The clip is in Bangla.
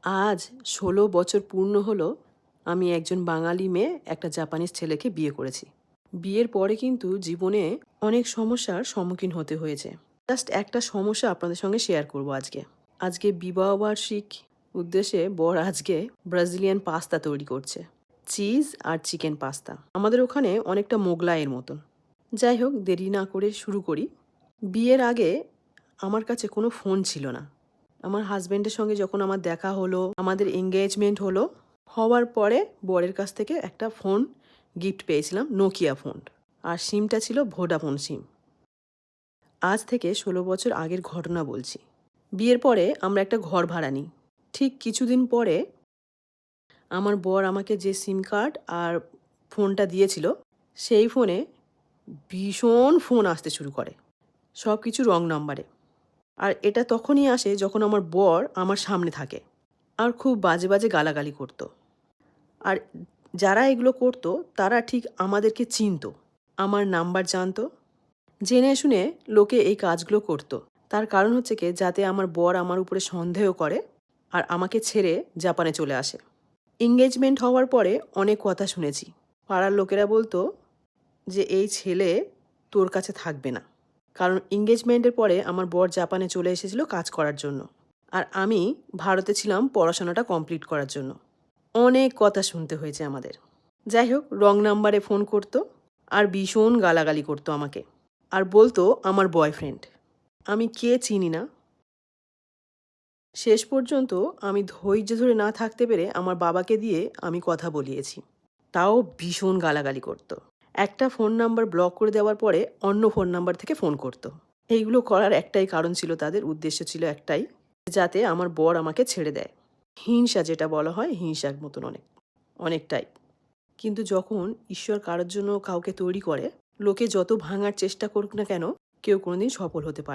আজ ১৬ বছর পূর্ণ হলো আমি একজন বাঙালি মেয়ে একটা জাপানিজ ছেলেকে বিয়ে করেছি। বিয়ের পরে কিন্তু জীবনে অনেক সমস্যার সম্মুখীন হতে হয়েছে। জাস্ট একটা সমস্যা আপনাদের সঙ্গে শেয়ার করব আজকে। আজকে বিবাহবার্ষিক উদ্দেশ্যে বর আজকে ব্রাজিলিয়ান পাস্তা তৈরি করছে। চিজ আর চিকেন পাস্তা। আমাদের ওখানে অনেকটা মোগলাইয়ের মতন। যাই হোক দেরি না করে শুরু করি। বিয়ের আগে আমার কাছে কোনো ফোন ছিল না। আমার হাজব্যান্ডের সঙ্গে যখন আমার দেখা হলো, আমাদের এনগেজমেন্ট হলো, হওয়ার পরে বরের কাছ থেকে একটা ফোন গিফট পেয়েছিলাম, নোকিয়া ফোন। আর সিমটা ছিল ভোডাফোন সিম। আজ থেকে ১৬ বছর আগের ঘটনা বলছি। বিয়ের পরে আমরা একটা ঘর ভাড়া নিই। ঠিক কিছুদিন পরে আমার বর আমাকে যে সিম কার্ড আর ফোনটা দিয়েছিল, সেই ফোনে ভীষণ ফোন আসতে শুরু করে। সব কিছু রং নাম্বারে। আর এটা তখনই আসে যখন আমার বর আমার সামনে থাকে। আর খুব বাজে বাজে গালাগালি করতো। আর যারা এগুলো করতো তারা ঠিক আমাদেরকে চিনতো, আমার নাম্বার জানতো। জেনে শুনে লোকে এই কাজগুলো করতো। তার কারণ হচ্ছে কি, যাতে আমার বর আমার উপরে সন্দেহ করে আর আমাকে ছেড়ে জাপানে চলে আসে। এঙ্গেজমেন্ট হওয়ার পরে অনেক কথা শুনেছি। পাড়ার লোকেরা বলতো যে এই ছেলে তোর কাছে থাকবে না। কারণ এঙ্গেজমেন্টের পরে আমার বর জাপানে চলে এসেছিল কাজ করার জন্য। আর আমি ভারতে ছিলাম পড়াশোনাটা কমপ্লিট করার জন্য। অনেক কথা শুনতে হয়েছে আমাদের। যাই হোক রং নাম্বারে ফোন করতো আর ভীষণ গালাগালি করতো আমাকে। আর বলতো আমার বয়ফ্রেন্ড। আমি কে চিনি না। শেষ পর্যন্ত আমি ধৈর্য ধরে না থাকতে পেরে আমার বাবাকে দিয়ে আমি কথা বলিয়েছি। তাও ভীষণ গালাগালি করতো। একটা ফোন নাম্বার ব্লক করে দেওয়ার পরে অন্য ফোন নাম্বার থেকে ফোন করতো। এইগুলো করার একটাই কারণ ছিল, তাদের উদ্দেশ্য ছিল একটাই, যাতে আমার বর আমাকে ছেড়ে দেয়। হিংসা যেটা বলা হয়, হিংসার মতন অনেকটাই। কিন্তু যখন ঈশ্বর কারোর জন্য কাউকে তৈরি করে, লোকে যত ভাঙার চেষ্টা করুক না কেন, কেউ কোনোদিন সফল হতে পারে।